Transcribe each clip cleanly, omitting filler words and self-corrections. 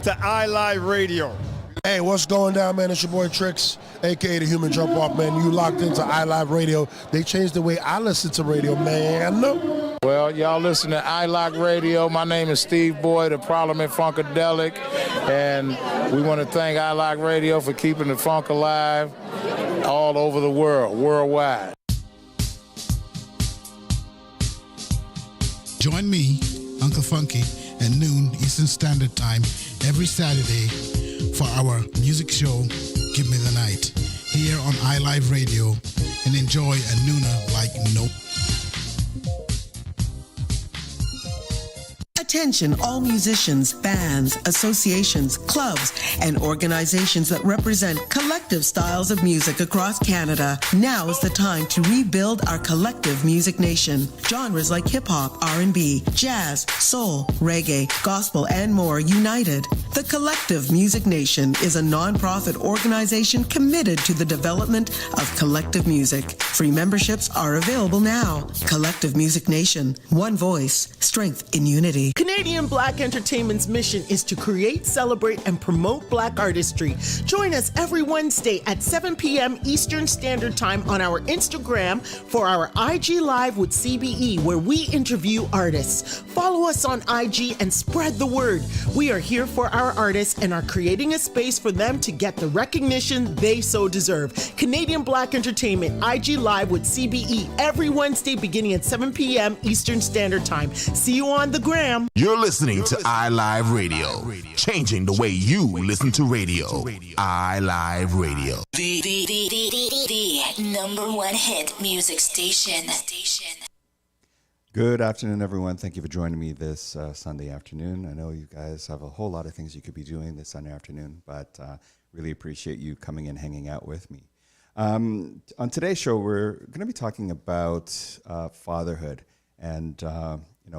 to iLive Radio. Hey, what's going down, man? It's your boy Trix, a.k.a. the Human Jump Off, man. You locked into iLive Radio. They changed the way I listen to radio, man. Well, y'all listen to iLive Radio. My name is Steve Boyd of Parliament Funkadelic, and we want to thank iLive Radio for keeping the funk alive all over the world, worldwide. Join me, Uncle Funky, at noon Eastern Standard Time every Saturday for our music show, Give Me the Night, here on iLive Radio, and enjoy a nooner like no. Attention all musicians, bands, associations, clubs, and organizations that represent collective styles of music across Canada. Now is the time to rebuild our collective music nation. Genres like hip-hop, R&B, jazz, soul, reggae, gospel, and more united. The Collective Music Nation is a non-profit organization committed to the development of collective music. Free memberships are available now. Collective Music Nation. One voice. Strength in unity. Canadian Black Entertainment's mission is to create, celebrate, and promote Black artistry. Join us every Wednesday at 7 p.m. Eastern Standard Time on our Instagram for our IG Live with CBE, where we interview artists. Follow us on IG and spread the word. We are here for our artists and are creating a space for them to get the recognition they so deserve. Canadian Black Entertainment, IG Live with CBE, every Wednesday beginning at 7 p.m. Eastern Standard Time. See you on the gram. You're listening to iLive Radio, changing the way you listen to radio. iLive Radio. The number one hit music station. Good afternoon, everyone. Thank you for joining me this Sunday afternoon. I know you guys have a whole lot of things you could be doing this Sunday afternoon, but really appreciate you coming and hanging out with me. On today's show, we're going to be talking about fatherhood and,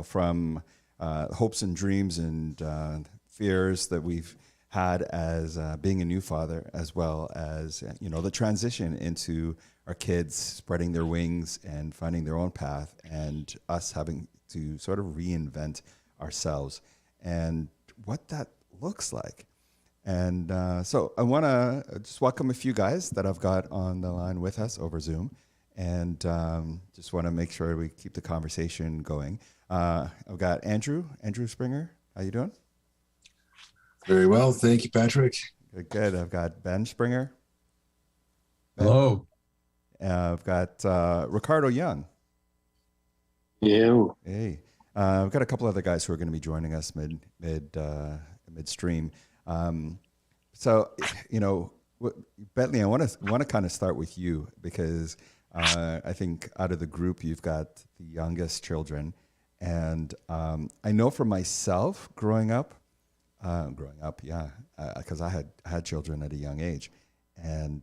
from hopes and dreams and fears that we've had as being a new father, as well as, the transition into our kids spreading their wings and finding their own path, and us having to sort of reinvent ourselves and what that looks like. And so I want to just welcome a few guys that I've got on the line with us over Zoom, and just want to make sure we keep the conversation going. I've got Andrew Springer. How you doing? Very well, thank you, Patrick. Good. I've got Ben Springer. Hello. I've got Ricardo Young. You. Hey. I've got a couple other guys who are going to be joining us midstream. So, Bentley, I want to kind of start with you because I think out of the group you've got the youngest children, and I know for myself growing up, because I had children at a young age, and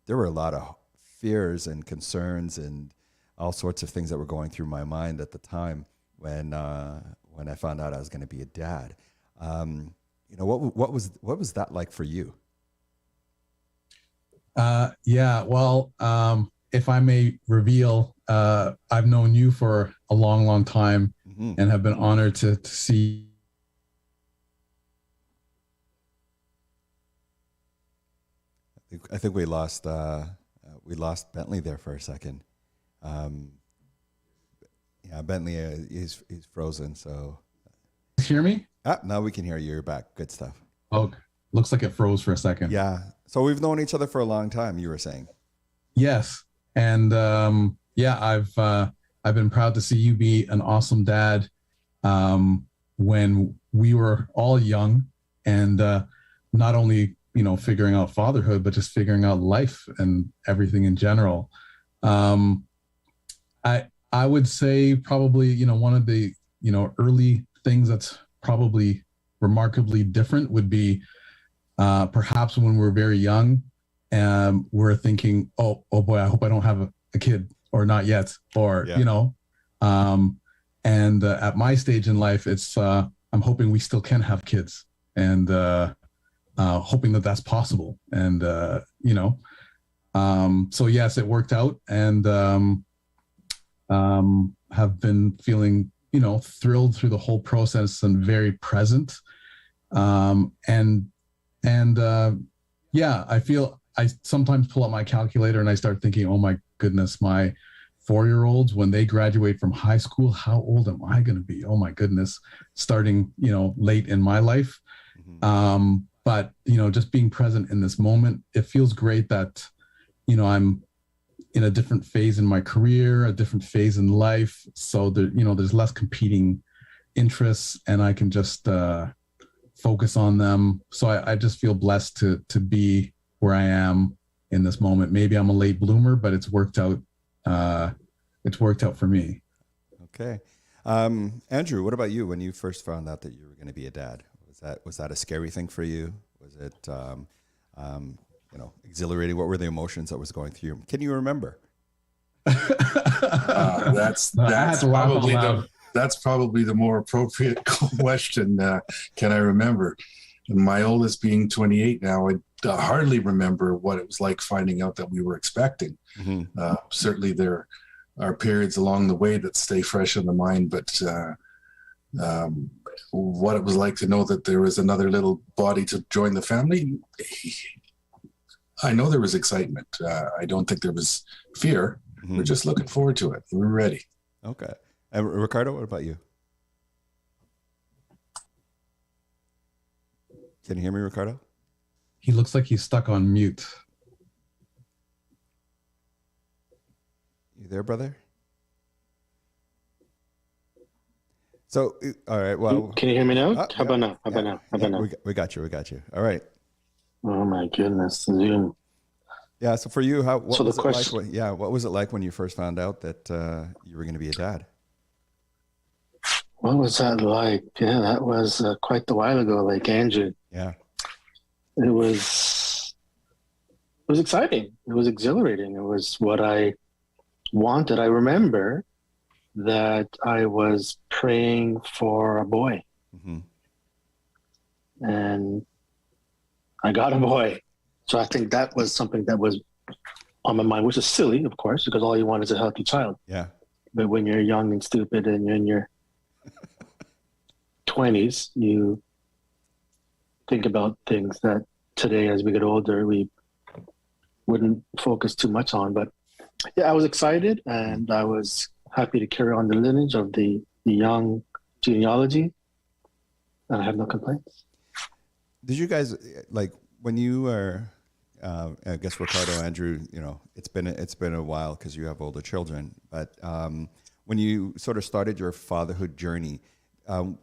there were a lot of fears and concerns and all sorts of things that were going through my mind at the time when I found out I was going to be a dad. What was that like for you? If I may reveal, I've known you for a long, long time, and have been honored to see. I think we lost Bentley there for a second. Bentley is frozen. So, hear me? Now we can hear you. You're back. Good stuff. Oh, looks like it froze for a second. Yeah. So we've known each other for a long time. You were saying. Yes, and I've been proud to see you be an awesome dad. When we were all young, and not only figuring out fatherhood, but just figuring out life and everything in general. I would say probably one of the early things that's probably remarkably different would be perhaps when we're very young, we're thinking, oh boy, I hope I don't have a kid, or not yet, or and at my stage in life, it's I'm hoping we still can have kids, and hoping that that's possible, and so yes, it worked out, and have been feeling thrilled through the whole process and very present. Yeah, I sometimes pull up my calculator and I start thinking, oh my goodness, my 4-year-olds, when they graduate from high school, how old am I going to be? Oh my goodness, starting, late in my life. But, just being present in this moment, it feels great that, I'm in a different phase in my career, a different phase in life. So there's less competing interests and I can just focus on them. So I just feel blessed to be where I am in this moment. Maybe I'm a late bloomer, but it's worked out. It's worked out for me. Okay. Andrew, what about you when you first found out that you were going to be a dad? Was that a scary thing for you? Was it, exhilarating? What were the emotions that was going through you? Can you remember? That's probably the more appropriate question. Can I remember? And my oldest being 28 now, I hardly remember what it was like finding out that we were expecting. Certainly there are periods along the way that stay fresh in the mind, but what it was like to know that there was another little body to join the family, I know there was excitement. I don't think there was fear. We're just looking forward to it. We're ready. Okay. And Ricardo, what about you? Can you hear me, Ricardo? He looks like he's stuck on mute. You there, brother? So, all right. Well, can you hear me now? How about now? We got you. All right. Oh my goodness, Zoom. Yeah. So for you, what was it like when you first found out that you were going to be a dad? What was that like? Yeah, that was quite a while ago. Like Andrew. Yeah. It was exciting. It was exhilarating. It was what I wanted. I remember that I was praying for a boy. And I got a boy. So I think that was something that was on my mind, which is silly, of course, because all you want is a healthy child. Yeah. But when you're young and stupid and you're in your 20s, you think about things that today, as we get older, we wouldn't focus too much on. But yeah, I was excited and I was happy to carry on the lineage of the young genealogy. And I have no complaints. Did you guys, like, when you were, I guess Ricardo, Andrew, it's been a while because you have older children, but when you sort of started your fatherhood journey,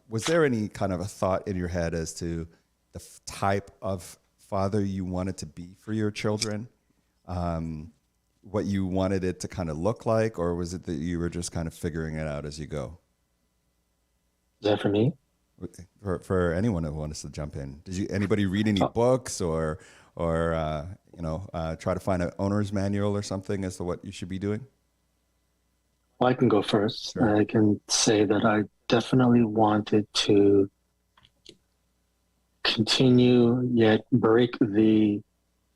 was there any kind of a thought in your head as to the type of father you wanted to be for your children? What you wanted it to kind of look like, or was it that you were just kind of figuring it out as you go? Is that for me? For anyone who wants to jump in. Did anybody read any books or try to find an owner's manual or something as to what you should be doing? Well, I can go first. Sure. I can say that I definitely wanted to continue yet break the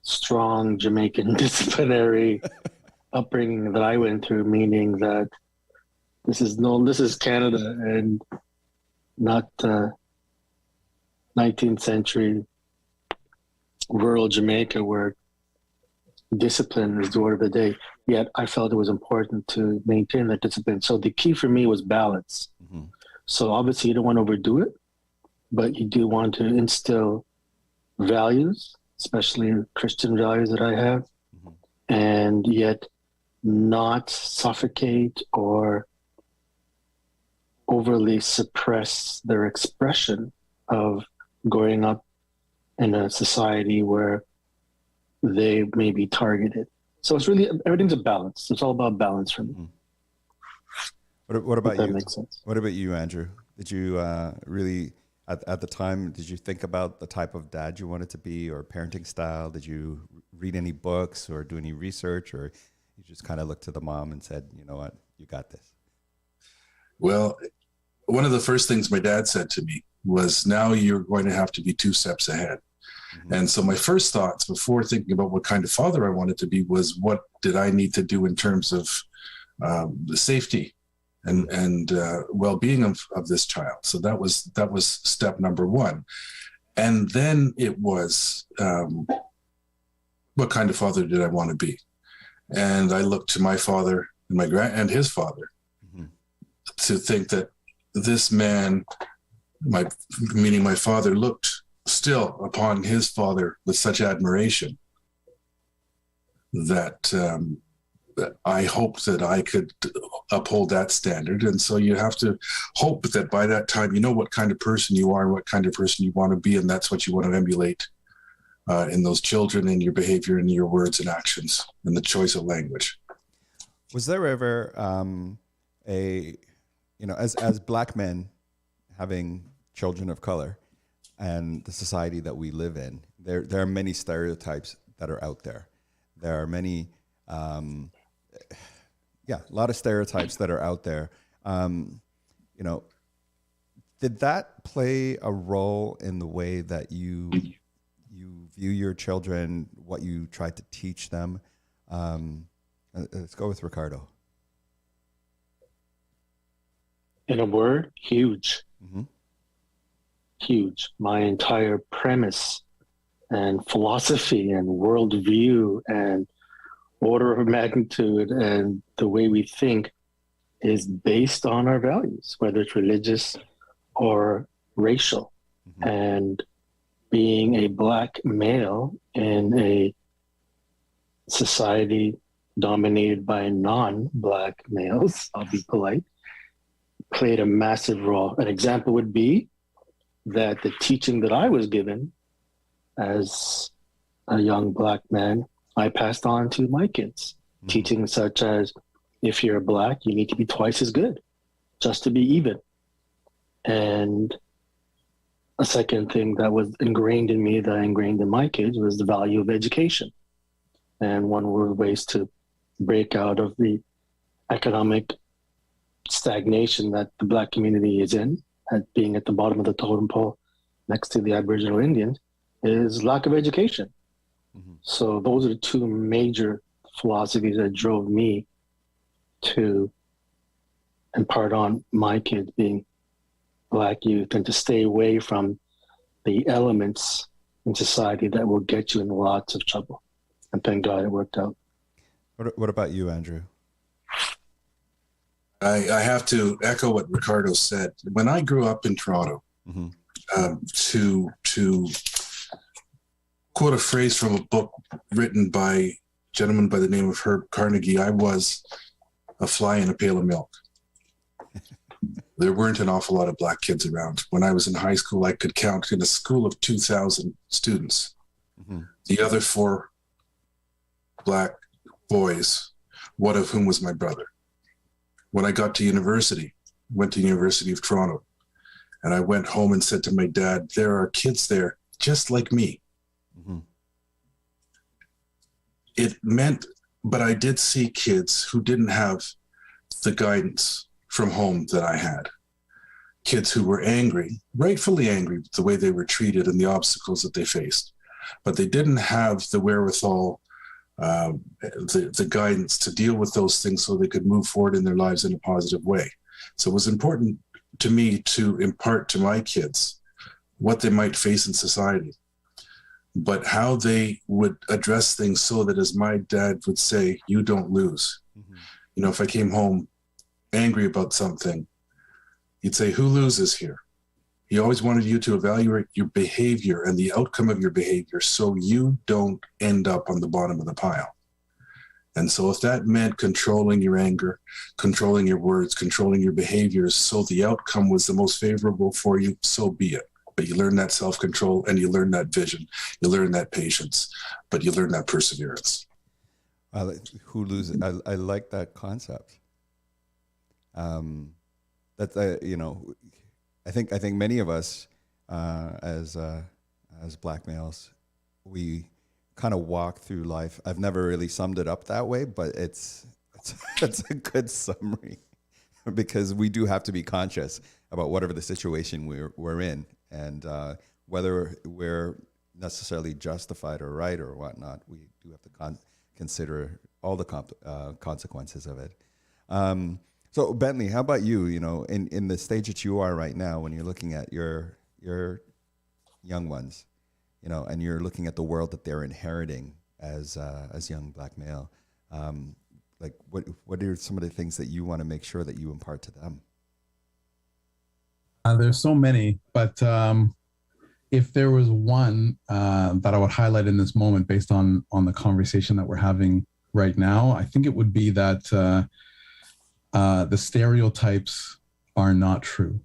strong Jamaican disciplinary upbringing that I went through, meaning that this is Canada and not 19th century rural Jamaica where discipline is the order of the day. Yet I felt it was important to maintain that discipline. So the key for me was balance. So obviously you don't want to overdo it, but you do want to instill values, especially Christian values that I have, and yet not suffocate or overly suppress their expression of growing up in a society where they may be targeted. So it's really, everything's a balance. It's all about balance for me. What about you? That makes sense. What about you, Andrew? Did you really, at the time, did you think about the type of dad you wanted to be or parenting style? Did you read any books or do any research, or you just kind of looked to the mom and said, you know what, you got this? Well, one of the first things my dad said to me was, now you're going to have to be 2 steps ahead. And so my first thoughts before thinking about what kind of father I wanted to be was, what did I need to do in terms of the safety and well-being of this child? So that was step number one. And then it was, what kind of father did I want to be? And I looked to my father and and his father to think that this man, meaning my father, looked still upon his father with such admiration that I hoped that I could uphold that standard. And so you have to hope that by that time, you know what kind of person you are and what kind of person you want to be. And that's what you want to emulate in those children, in your behavior, in your words and actions, and the choice of language. Was there ever as Black men having children of color and the society that we live in, there are many stereotypes that are out there. There are many, a lot of stereotypes that are out there. Did that play a role in the way that you view your children, what you try to teach them? Let's go with Ricardo. In a word, huge. Mm-hmm. Huge. My entire premise and philosophy and worldview and order of magnitude and the way we think is based on our values, whether it's religious or racial. Mm-hmm. And being a Black male in a society dominated by non-Black males, I'll be polite, played a massive role. An example would be that the teaching that I was given as a young Black man, I passed on to my kids. Mm-hmm. Teaching such as, if you're Black, you need to be twice as good, just to be even. And a second thing that was ingrained in me, that I ingrained in my kids, was the value of education. And one of the ways to break out of the economic stagnation that the Black community is in, at being at the bottom of the totem pole next to the Aboriginal Indians, is lack of education. Mm-hmm. So those are the two major philosophies that drove me to impart on my kids, being Black youth, and to stay away from the elements in society that will get you in lots of trouble. And thank God it worked out. What about you, Andrew? I have to echo what Ricardo said. When I grew up in Toronto, mm-hmm. To quote a phrase from a book written by a gentleman by the name of Herb Carnegie, I was a fly in a pail of milk. There weren't an awful lot of Black kids around. When I was in high school, I could count in a school of 2,000 students. Mm-hmm. The other 4 Black boys, one of whom was my brother. When I got to university, went to University of Toronto, and I went home and said to my dad, there are kids there just like me. Mm-hmm. It meant, but I did see kids who didn't have the guidance from home that I had. Kids who were angry, rightfully angry with the way they were treated and the obstacles that they faced, but they didn't have the wherewithal, the guidance to deal with those things so they could move forward in their lives in a positive way. So it was important to me to impart to my kids what they might face in society, but how they would address things so that, as my dad would say, you don't lose. Mm-hmm. You know, if I came home angry about something, he'd say, who loses here? He always wanted you to evaluate your behavior and the outcome of your behavior so you don't end up on the bottom of the pile. And so if that meant controlling your anger, controlling your words, controlling your behaviors, so the outcome was the most favorable for you, so be it. But you learn that self-control, and you learn that vision, you learn that patience, but you learn that perseverance. Who loses? I like that concept. That you know, I think many of us as Black males, we kind of walk through life. I've never really summed it up that way, but it's a good summary, because we do have to be conscious about whatever the situation we're in, and whether we're necessarily justified or right or whatnot. We do have to consider all the consequences of it. So Bentley, how about you? You know, in the stage that you are right now, when you're looking at your young ones, you know, and you're looking at the world that they're inheriting as young black male. Like what are some of the things that you want to make sure that you impart to them? There's so many, but if there was one that I would highlight in this moment based on the conversation that we're having right now, I think it would be that the stereotypes are not true.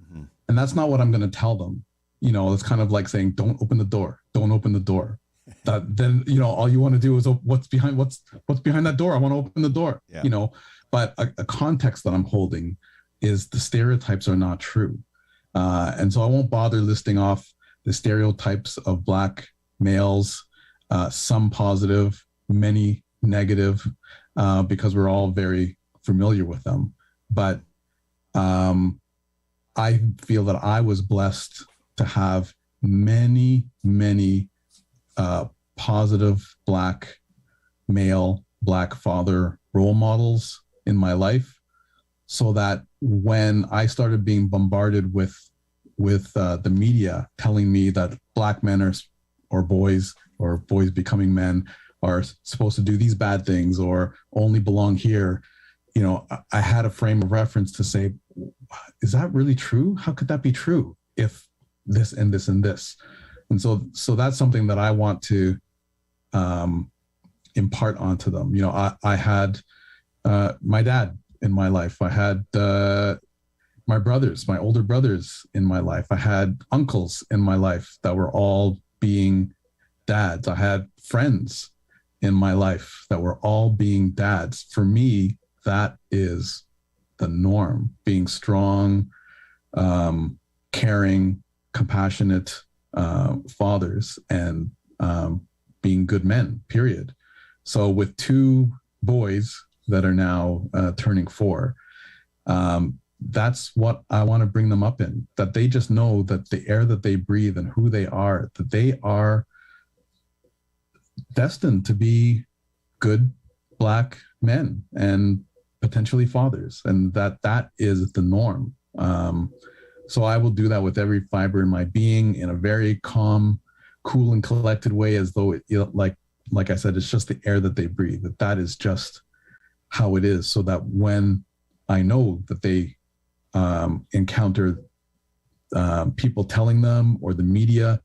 Mm-hmm. And that's not what I'm going to tell them. You know, it's kind of like saying, don't open the door. Don't open the door. That then, you know, all you want to do is what's behind that door. I want to open the door, you know, but a context that I'm holding is the stereotypes are not true. And so I won't bother listing off the stereotypes of black males, some positive, many negative, because we're all very familiar with them. But I feel that I was blessed to have many, many positive black male, black father role models in my life, so that when I started being bombarded with the media telling me that black men or boys becoming men are supposed to do these bad things or only belong here, you know, I had a frame of reference to say, is that really true? How could that be true if this and this and this? And so that's something that I want to impart onto them. You know, I had my dad in my life. I had my brothers, my older brothers in my life. I had uncles in my life that were all being dads. I had friends in my life that were all being dads. For me, that is the norm, being strong, caring, compassionate fathers, and being good men, period. So with two boys that are now turning 4, that's what I want to bring them up in, that they just know that the air that they breathe and who they are, that they are destined to be good black men and potentially fathers, and that is the norm. So I will do that with every fiber in my being in a very calm, cool, and collected way, as though it, you know, like I said, it's just the air that they breathe, that is just how it is, so that when I know that they encounter people telling them, or the media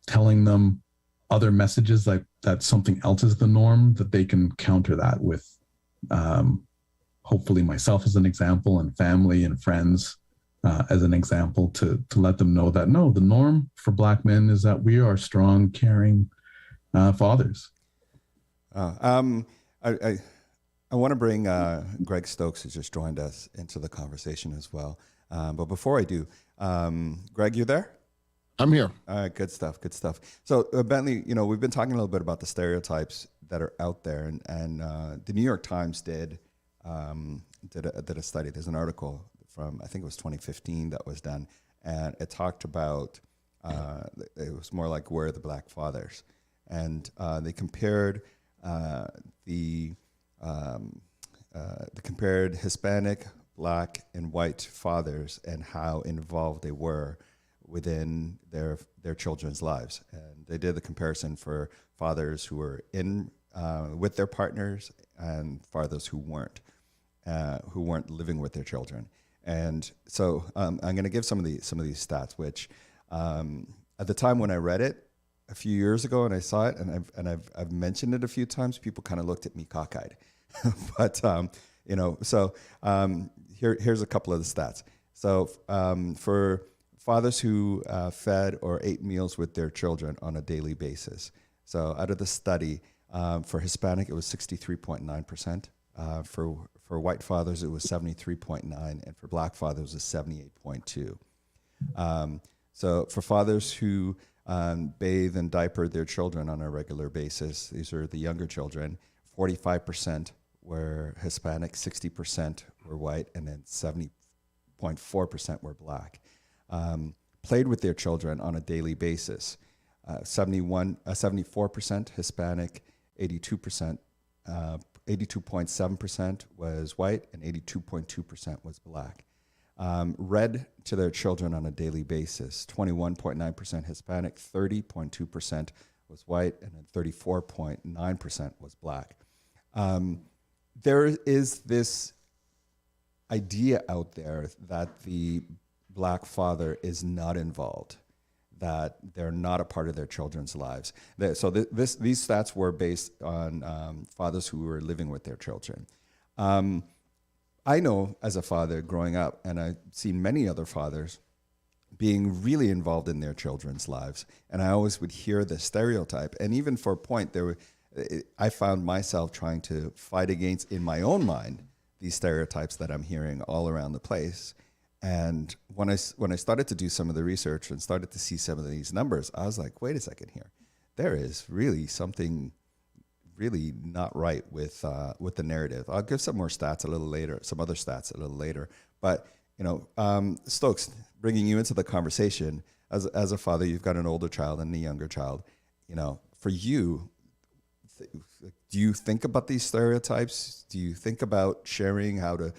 telling them other messages like that something else is the norm, that they can counter that with hopefully myself as an example, and family and friends as an example, to let them know that no, the norm for black men is that we are strong, caring fathers. I want to bring Greg Stokes, who just joined us, into the conversation as well. But before I do, Greg, you there? I'm here. All right, good stuff, good stuff. So Bentley, you know, we've been talking a little bit about the stereotypes that are out there, and the New York Times did a study. There's an article from, I think it was 2015 that was done, and it talked about, it was more like, where are the black fathers? And they compared they compared Hispanic, black, and white fathers and how involved they were within their children's lives. And they did the comparison for fathers who were in with their partners and fathers who weren't living with their children. And so I'm going to give some of these stats, which at the time when I read it a few years ago and I saw it, and I've mentioned it a few times, people kind of looked at me cockeyed. But you know, so here's a couple of the stats. So for fathers who fed or ate meals with their children on a daily basis, so out of the study, for Hispanic it was 63.9%. For white fathers, it was 73.9%, and for black fathers, it was 78.2%. So for fathers who bathe and diaper their children on a regular basis, these are the younger children, 45% were Hispanic, 60% were white, and then 70.4% were black. Played with their children on a daily basis, 74% Hispanic, 82.7% was white, and 82.2% was black. read to their children on a daily basis. 21.9% Hispanic, 30.2% was white, and then 34.9% was black. There is this idea out there that the black father is not involved, that they're not a part of their children's lives. So these stats were based on fathers who were living with their children. I know as a father growing up, and I've seen many other fathers being really involved in their children's lives, and I always would hear the stereotype. And even for a point, I found myself trying to fight against, in my own mind, these stereotypes that I'm hearing all around the place. And when I started to do some of the research and started to see some of these numbers, I was like, wait a second here. There is really something really not right with the narrative. I'll give some more stats a little later, some other stats a little later. But, Stokes, bringing you into the conversation, as a father, you've got an older child and a younger child. For you, do you think about these stereotypes? Do you think about sharing how to,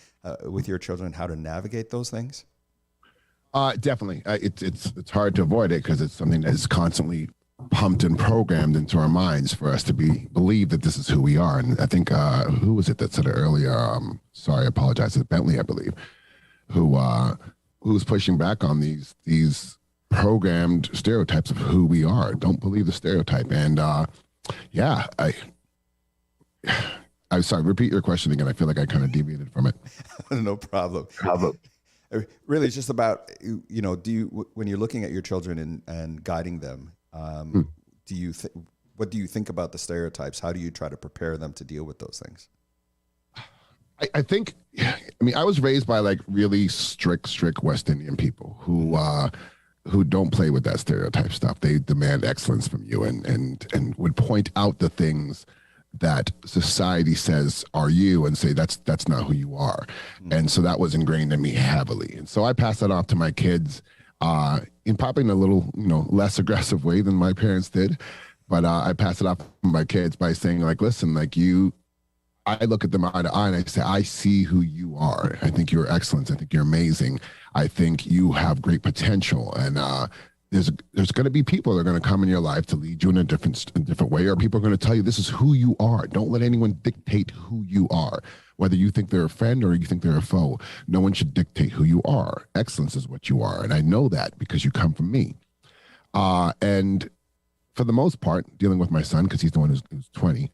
with your children, how to navigate those things? Definitely. It's hard to avoid it because it's something that is constantly pumped and programmed into our minds for us to believe that this is who we are. And I think, who was it that said it earlier? Sorry, I apologize. It's Bentley, I believe, who's pushing back on these programmed stereotypes of who we are. Don't believe the stereotype. And I'm sorry, repeat your question again. I feel like I kind of deviated from it. No problem. Really, it's just about, do you, when you're looking at your children and guiding them, what do you think about the stereotypes? How do you try to prepare them to deal with those things? I think, I was raised by like really strict West Indian people who don't play with that stereotype stuff. They demand excellence from you and would point out the things that society says are you and say that's not who you are. And so that was ingrained in me heavily. And so I passed that off to my kids in probably in a little, less aggressive way than my parents did. But I passed it off to my kids by saying, like, listen, like I look at them eye to eye and I say, I see who you are. I think you're excellent. I think you're amazing. I think you have great potential. And there's going to be people that are going to come in your life to lead you in a different way, or people are going to tell you this is who you are. Don't let anyone dictate who you are, whether you think they're a friend or you think they're a foe. No one should dictate who you are. Excellence is what you are, and I know that because you come from me. And for the most part, dealing with my son, because he's the one who's 20,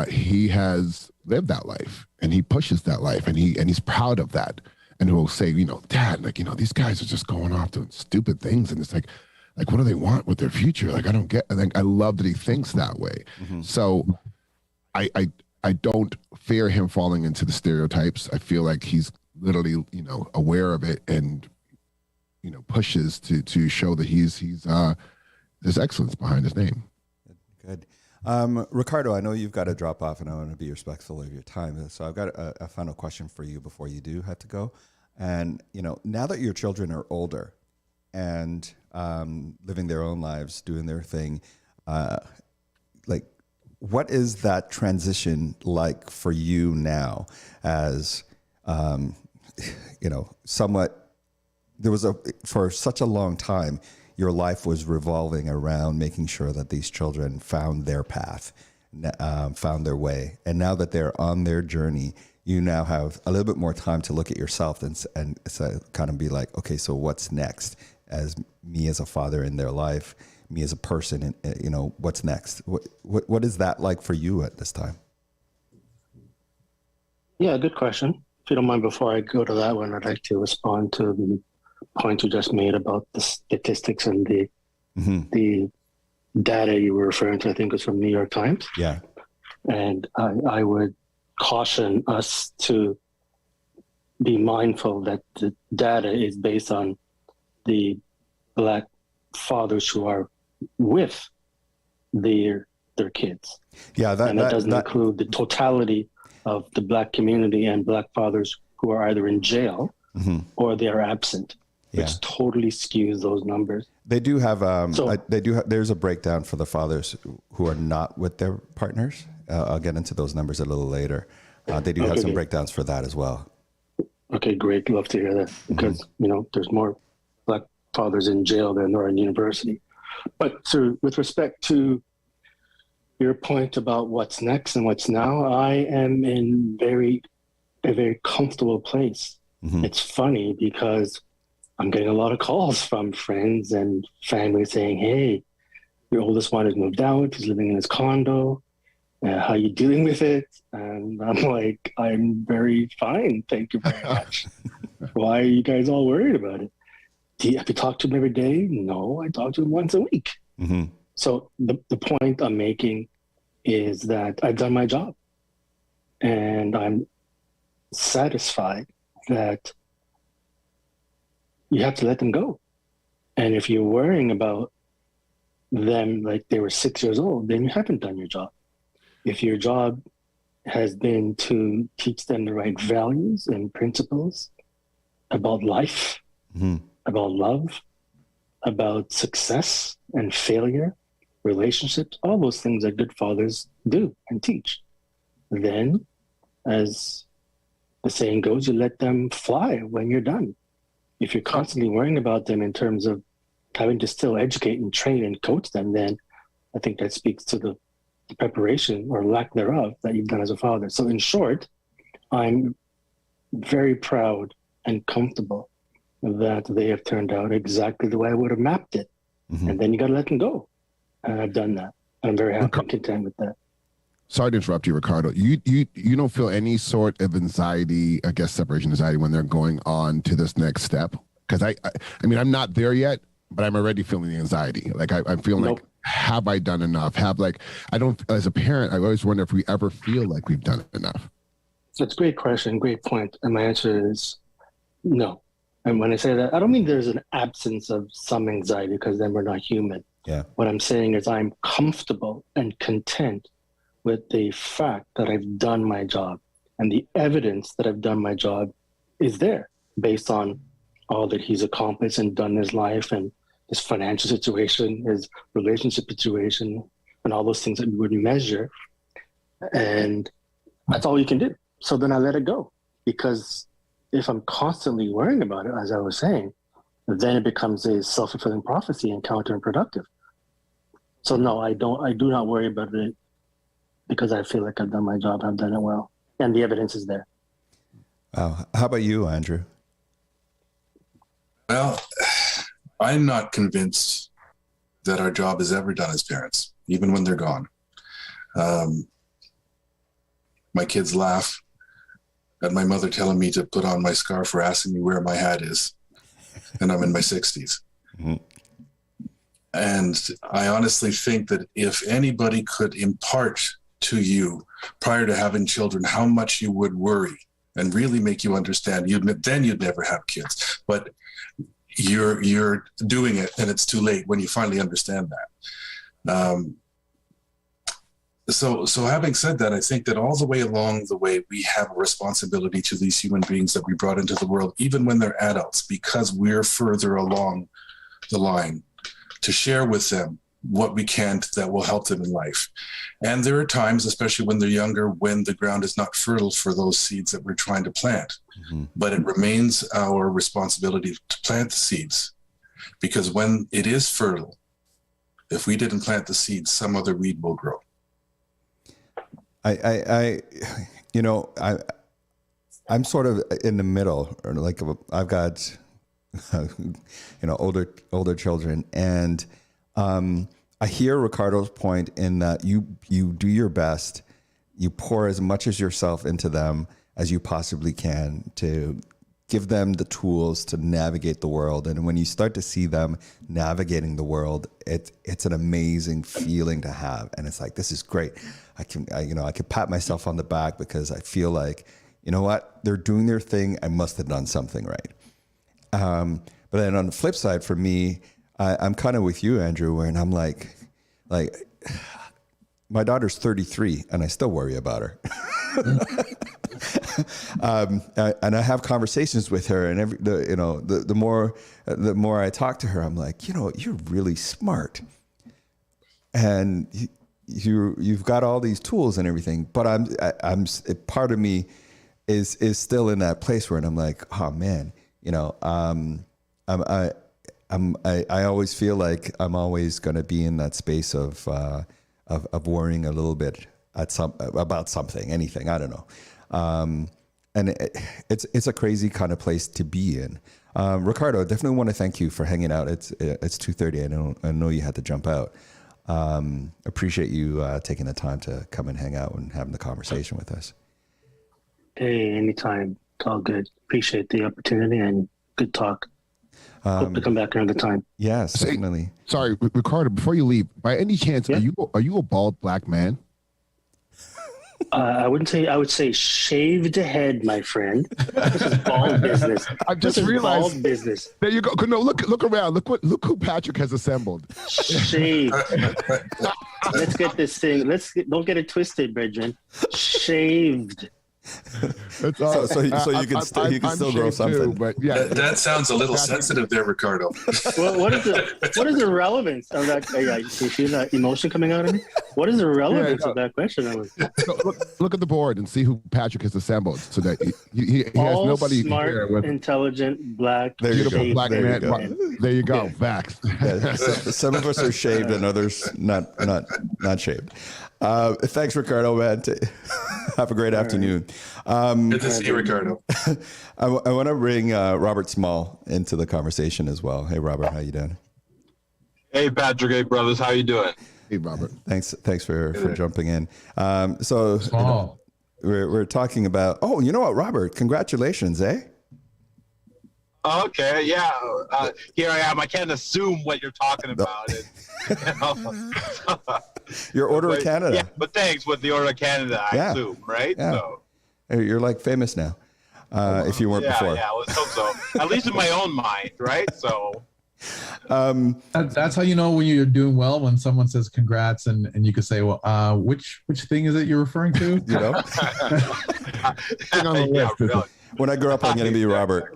he has lived that life, and he pushes that life, and he's proud of that. And who will say, Dad, these guys are just going off doing stupid things. And it's like, what do they want with their future? Like, I don't get, I love that he thinks that way. So I don't fear him falling into the stereotypes. I feel like he's literally, aware of it and, pushes to show that there's excellence behind his name. Good. Ricardo, I know you've got to drop off and I want to be respectful of your time. So I've got a final question for you before you do have to go. And, now that your children are older and living their own lives, doing their thing, what is that transition like for you now as, somewhat, for such a long time, your life was revolving around making sure that these children found their path, found their way. And now that they're on their journey, you now have a little bit more time to look at yourself and so kind of be like, okay, so what's next? As me as a father in their life, me as a person, and what's next? What is that like for you at this time? Yeah, good question. If you don't mind, before I go to that one, I'd like to respond to the point you just made about the statistics and the data you were referring to. I think it was from New York Times. Yeah. And I would caution us to be mindful that the data is based on the Black fathers who are with their kids. Yeah, that doesn't include the totality of the Black community and Black fathers who are either in jail or they are absent, which totally skews those numbers. They do have there's a breakdown for the fathers who are not with their partners. I'll get into those numbers a little later. They do have some breakdowns for that as well. Okay, great. Love to hear that because, there's more Black fathers in jail than there are in university. But so with respect to your point about what's next and what's now, I am in a very comfortable place. It's funny because I'm getting a lot of calls from friends and family saying, hey, your oldest one has moved out. He's living in his condo. How are you dealing with it? And I'm like, I'm very fine. Thank you very much. Why are you guys all worried about it? Have you talked to him every day? No, I talk to him once a week. So the point I'm making is that I've done my job and I'm satisfied that you have to let them go. And if you're worrying about them like they were 6 years old, then you haven't done your job. If your job has been to teach them the right values and principles about life, about love, about success and failure, relationships, all those things that good fathers do and teach, then, as the saying goes, you let them fly when you're done. If you're constantly worrying about them in terms of having to still educate and train and coach them, then I think that speaks to the preparation or lack thereof that you've done as a father. So in short, I'm very proud and comfortable that they have turned out exactly the way I would have mapped it. And then you got to let them go. And I've done that. I'm very happy and content with that. Sorry to interrupt you, Ricardo. You don't feel any sort of anxiety, I guess separation anxiety, when they're going on to this next step? Because I mean, I'm not there yet, but I'm already feeling the anxiety. Like I'm feeling like, have I done enough? As a parent, I always wonder if we ever feel like we've done enough. That's a great question, great point. And my answer is no. And when I say that, I don't mean there's an absence of some anxiety because then we're not human. Yeah. What I'm saying is I'm comfortable and content with the fact that I've done my job, and the evidence that I've done my job is there based on all that he's accomplished and done in his life and his financial situation, his relationship situation, and all those things that we would measure. And that's all you can do. So then I let it go, because if I'm constantly worrying about it, as I was saying, then it becomes a self-fulfilling prophecy and counterproductive. So no, I do not worry about it because I feel like I've done my job. I've done it well. And the evidence is there. Wow. How about you, Andrew? Well, I'm not convinced that our job is ever done as parents, even when they're gone. My kids laugh at my mother telling me to put on my scarf or asking me where my hat is. And I'm in my 60s. And I honestly think that if anybody could impart to you prior to having children how much you would worry and really make you understand, then you'd never have kids. But you're doing it and it's too late when you finally understand that. So having said that, I think that all the way along the way, we have a responsibility to these human beings that we brought into the world, even when they're adults, because we're further along the line, to share with them what we can that will help them in life. And there are times, especially when they're younger, when the ground is not fertile for those seeds that we're trying to plant. But it remains our responsibility to plant the seeds, because when it is fertile, if we didn't plant the seeds, some other weed will grow. I'm sort of in the middle, or like I've got, older children, and I hear Ricardo's point in that you do your best, you pour as much as yourself into them as you possibly can to give them the tools to navigate the world. And when you start to see them navigating the world, it's an amazing feeling to have. And it's like, this is great. I can pat myself on the back because I feel like, you know what, they're doing their thing. I must have done something right. But then on the flip side, for me, I'm kind of with you, Andrew, where I'm like, my daughter's 33 and I still worry about her. And I have conversations with her, and the more I talk to her, I'm like, you're really smart, and you've got all these tools and everything. But I'm part of me is still in that place where I'm like, oh man, I always feel like I'm always going to be in that space of worrying a little bit about something, anything, I don't know. And it's a crazy kind of place to be in. Ricardo, I definitely want to thank you for hanging out. It's 2:30. I know you had to jump out. Appreciate you taking the time to come and hang out and having the conversation with us. Hey, anytime. It's all good. Appreciate the opportunity and good talk. Hope to come back another time. Yes, definitely. Sorry, Ricardo, before you leave, by any chance, are you a bald black man? I wouldn't say. I would say shaved head, my friend. This is bald business. I just realized bald business. There you go. No, look around. Look who Patrick has assembled. Shaved. Let's get this thing. Don't get it twisted, Bridget. Shaved. So you can still grow something. Too, but yeah, that sounds a little sensitive there, Ricardo. Well, what is the relevance of that? You see that emotion coming out of me? What is the relevance of that question? Look at the board and see who Patrick has assembled, so that he has nobody smart, here with intelligent, black, beautiful black there man. There you go. Facts. Yeah, some of us are shaved and others not shaved. Thanks, Ricardo, man. Have a great afternoon. Good to see you, Ricardo. I want to bring Robert Small into the conversation as well. Hey, Robert, how you doing? Hey, Patrick. Hey, brothers. How you doing? Hey, Robert. Thanks for jumping in. So we're talking about. Oh, you know what, Robert? Congratulations, eh? Okay, yeah. Here I am. I can't assume what you're talking about. Your Order of Canada. Yeah, but thanks with the Order of Canada, I assume, right? Yeah. So you're like famous now. If you weren't before. Yeah, let's hope so. At least in my own mind, right? So. That's how you know when you're doing well, when someone says congrats and you can say, well, which thing is it you're referring to? You know. Really. When I grow up, I'm going to be Robert.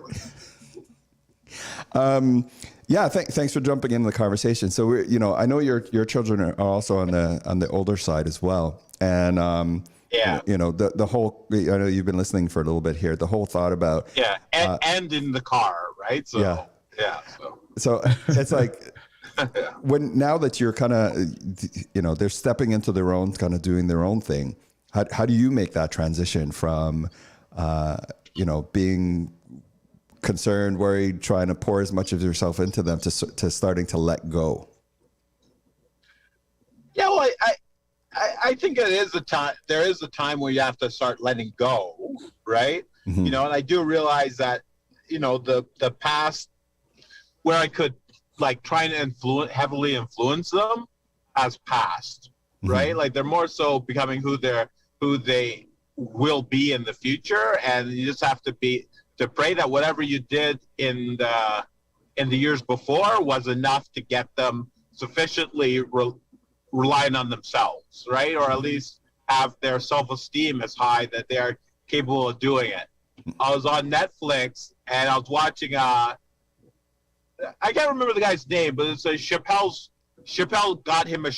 Thanks for jumping into the conversation. So I know your children are also on the older side as well, and the whole. I know you've been listening for a little bit here. The whole thought about and in the car, right? So So it's like now that you're kind of they're stepping into their own, kind of doing their own thing. How do you make that transition from being concerned, worried, trying to pour as much of yourself into them to starting to let go? Yeah, well, I think it is a time. There is a time where you have to start letting go, right? Mm-hmm. And I do realize that the past where I could try to heavily influence them has passed, mm-hmm. right? Like they're more so becoming who they will be in the future, and you just have to pray that whatever you did in the years before was enough to get them sufficiently relying on themselves, right? Or at least have their self-esteem as high that they are capable of doing it. I was on Netflix and I was watching I can't remember the guy's name, but it's Chappelle got him a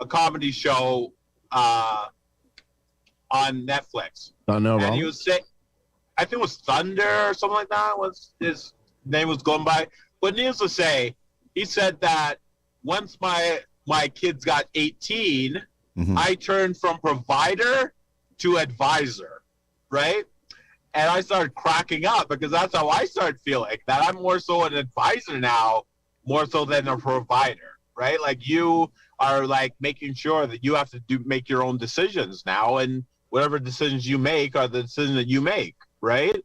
comedy show on Netflix. And he was saying, I think it was Thunder or something like that was his name was going by. But needless to say, he said that once my kids got 18, mm-hmm. I turned from provider to advisor, right? And I started cracking up because that's how I started feeling, that I'm more so an advisor now, more so than a provider, right? Like you are making sure that you have to make your own decisions now, and whatever decisions you make are the decisions that you make, right?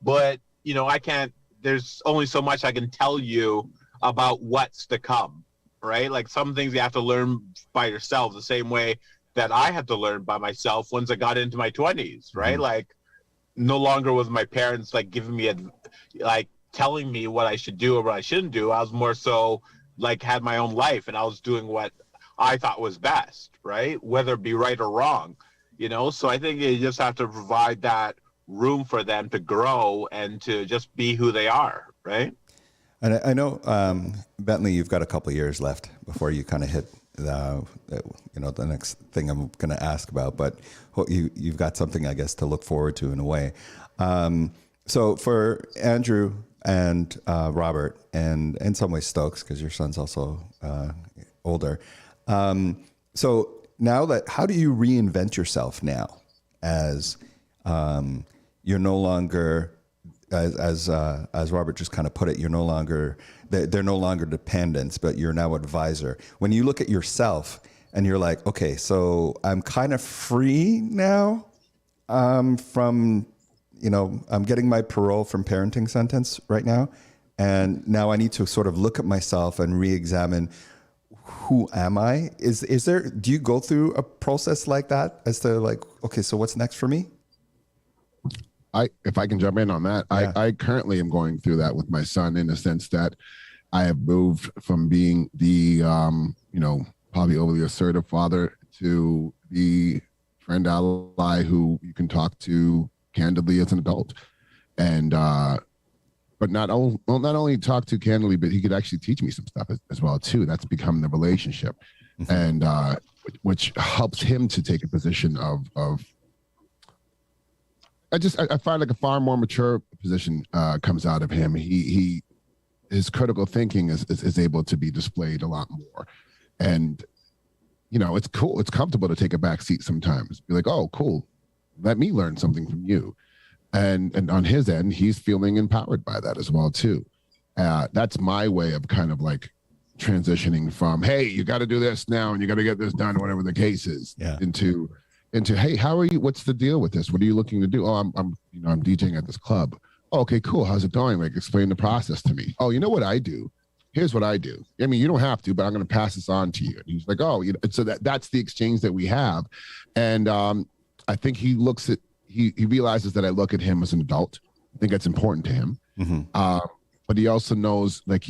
But, I can't, there's only so much I can tell you about what's to come, right? Like some things you have to learn by yourself the same way that I had to learn by myself once I got into my 20s, right? Mm-hmm. No longer was my parents giving me telling me what I should do or what I shouldn't do. I was more so had my own life, and I was doing what I thought was best, right? Whether it be right or wrong, So I think you just have to provide that room for them to grow and to just be who they are, right? And I know, Bentley, you've got a couple of years left before you kind of hit the next thing I'm going to ask about, but you've got something, I guess, to look forward to in a way. So for Andrew and Robert, and in some ways Stokes, because your son's also older. So now how do you reinvent yourself now as you're no longer, as Robert just kind of put it, you're no longer, they're no longer dependents, but you're now advisor. When you look at yourself and you're like, okay, so I'm kind of free now from, I'm getting my parole from parenting sentence right now. And now I need to sort of look at myself and re-examine who am I? Do you go through a process like that as to like, okay, so what's next for me? If I can jump in on that, yeah. I currently am going through that with my son in the sense that I have moved from being the, probably overly assertive father to the friend ally who you can talk to candidly as an adult. And, but not only talk to candidly, but he could actually teach me some stuff as well too. That's become the relationship. Mm-hmm. And, which helps him to take a position of I find like a far more mature position comes out of him. His critical thinking is able to be displayed a lot more. And, it's cool. It's comfortable to take a back seat sometimes. Be like, oh, cool. Let me learn something from you. And on his end, he's feeling empowered by that as well, too. That's my way of kind of like transitioning from, hey, you got to do this now and you got to get this done, whatever the case is, into, hey, how are you? What's the deal with this? What are you looking to do? Oh, I'm DJing at this club. Oh, okay, cool. How's it going? Like, explain the process to me. Oh, you know what I do? Here's what I do. I mean, you don't have to, but I'm going to pass this on to you. And he's like, oh, so that's the exchange that we have. And I think he realizes that I look at him as an adult. I think that's important to him. Mm-hmm. But he also knows, like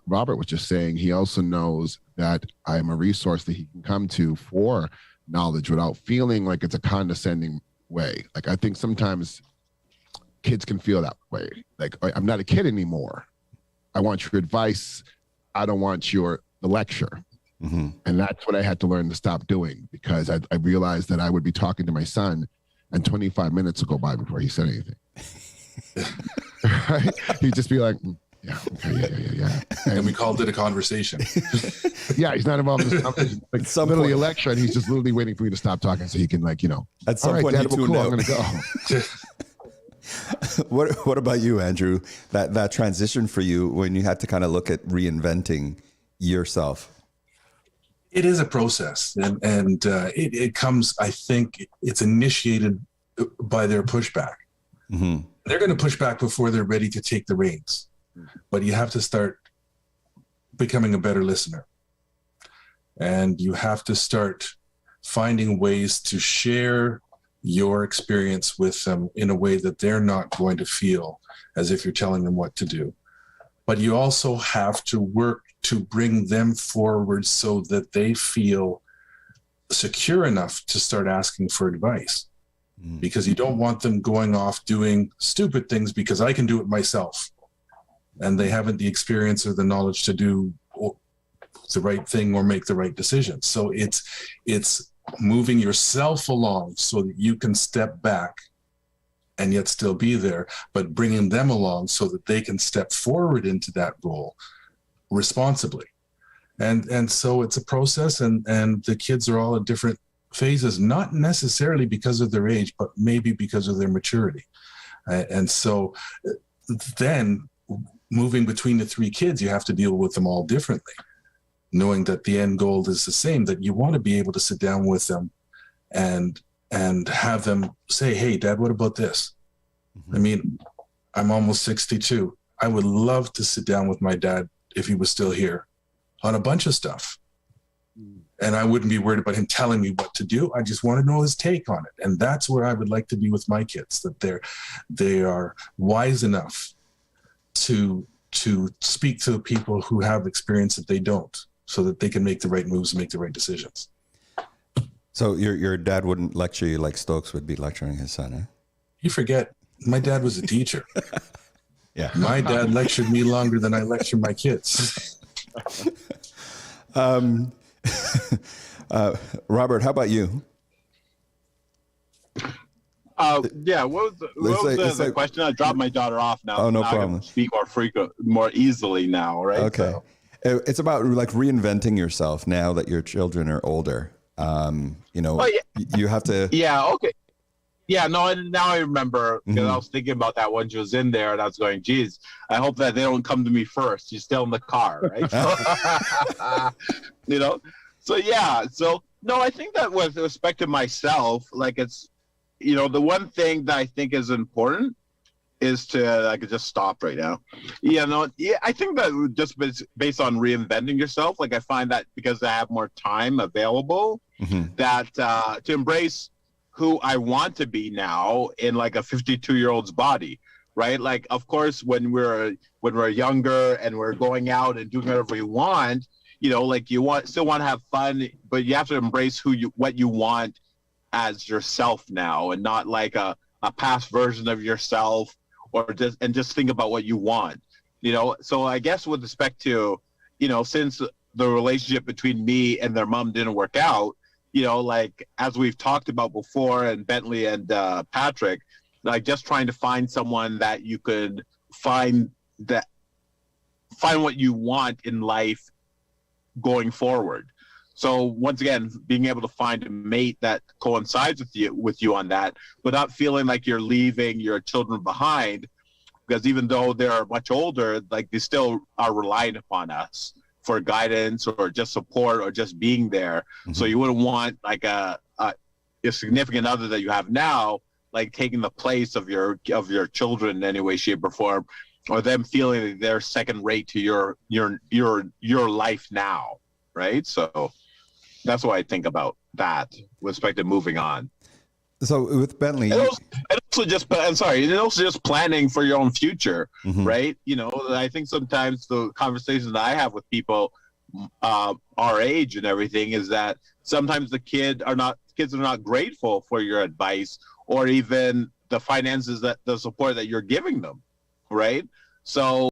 Robert was just saying, he also knows that I'm a resource that he can come to for knowledge without feeling like it's a condescending way. Like, I think sometimes kids can feel that way. Like, I'm not a kid anymore. I want your advice. I don't want the lecture. Mm-hmm. And that's what I had to learn to stop doing, because I realized that I would be talking to my son and 25 minutes would go by before he said anything. Right? He'd just be like, yeah, okay, yeah. And we called it a conversation. Yeah, he's not involved in this conversation. Like, literally a lecture, and he's just literally waiting for me to stop talking so he can, like, at some point, Dad, cool, I'm going to go. What about you, Andrew? That transition for you when you had to kind of look at reinventing yourself? It is a process, and it comes, I think it's initiated by their pushback. Mm-hmm. They're going to push back before they're ready to take the reins. But you have to start becoming a better listener. And you have to start finding ways to share your experience with them in a way that they're not going to feel as if you're telling them what to do. But you also have to work to bring them forward so that they feel secure enough to start asking for advice. Because you don't want them going off doing stupid things because I can do it myself. And they haven't the experience or the knowledge to do the right thing or make the right decision. So it's moving yourself along so that you can step back and yet still be there, but bringing them along so that they can step forward into that role responsibly. And so it's a process, and the kids are all at different phases, not necessarily because of their age, but maybe because of their maturity. And so then moving between the three kids, you have to deal with them all differently, knowing that the end goal is the same, that you want to be able to sit down with them and have them say, hey, Dad, what about this? Mm-hmm. I mean, I'm almost 62. I would love to sit down with my dad, if he was still here, on a bunch of stuff. And I wouldn't be worried about him telling me what to do. I just want to know his take on it. And that's where I would like to be with my kids, that they are wise enough to speak to people who have experience that they don't, so that they can make the right moves and make the right decisions. So your dad wouldn't lecture you like Stokes would be lecturing his son, eh? You forget, my dad was a teacher. Yeah. My dad lectured me longer than I lecture my kids. Robert, how about you? Yeah. What was the question? I dropped my daughter off now. Oh, no now problem. I can speak more easily now, right? Okay. So. It's about like reinventing yourself now that your children are older. You have to. Yeah. Okay. Yeah. No. And now I remember because I was thinking about that when she was in there, and I was going, "Geez, I hope that they don't come to me first. She's still in the car, right?" So, So yeah. So no, I think that with respect to myself, like it's, the one thing that I think is important is to like just stop right now. I think that just based on reinventing yourself, like I find that because I have more time available, that to embrace who I want to be now in like a 52-year-old's body, right? Like, of course, when we're younger and we're going out and doing whatever we want, like still want to have fun, but you have to embrace what you want as yourself now, and not like a past version of yourself, or just think about what you want, So I guess with respect to, since the relationship between me and their mom didn't work out, like as we've talked about before, and Bentley and Patrick, like just trying to find someone that you could find what you want in life going forward. So once again, being able to find a mate that coincides with you on that, but not feeling like you're leaving your children behind, because even though they're much older, like they still are relying upon us for guidance or just support or just being there. So you wouldn't want like a significant other that you have now, like taking the place of your children in any way, shape, or form, or them feeling that they're second rate to your life now, right? So that's what I think about that with respect to moving on. So with Bentley, and also just planning for your own future, right? I think sometimes the conversations that I have with people our age and everything is that sometimes kids are not grateful for your advice or even the finances, the support that you're giving them, right? So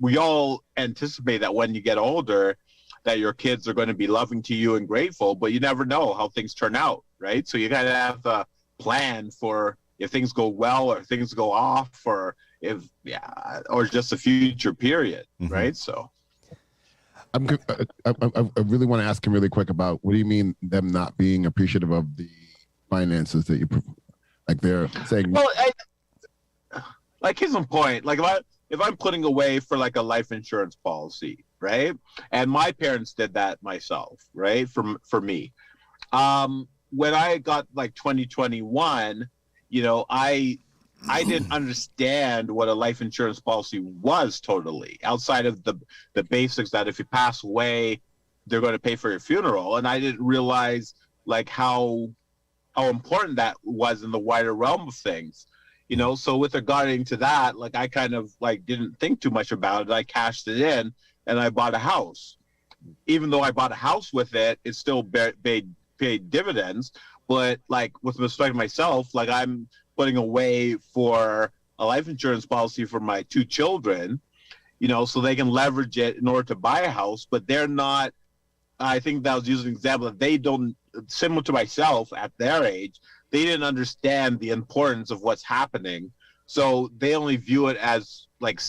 we all anticipate that when you get older, that your kids are going to be loving to you and grateful, but you never know how things turn out, right? So you kind of have a plan for if things go well or things go off, or or just a future period, right? So I really want to ask him really quick about what do you mean them not being appreciative of the finances that you like they're saying. Well, like here's one point, like if I'm putting away for like a life insurance policy, right? And my parents did that myself, right? For me. When I got like 2021, I didn't understand what a life insurance policy was totally, outside of the basics that if you pass away, they're going to pay for your funeral. And I didn't realize like how important that was in the wider realm of things. So with regarding to that, like I kind of like didn't think too much about it. I cashed it in and I bought a house. Even though I bought a house with it, it still paid dividends. But like with respect to myself, like I'm putting away for a life insurance policy for my 2 children, so they can leverage it in order to buy a house. But they're not, I think that was using an example that they don't, similar to myself at their age, they didn't understand the importance of what's happening. So they only view it as like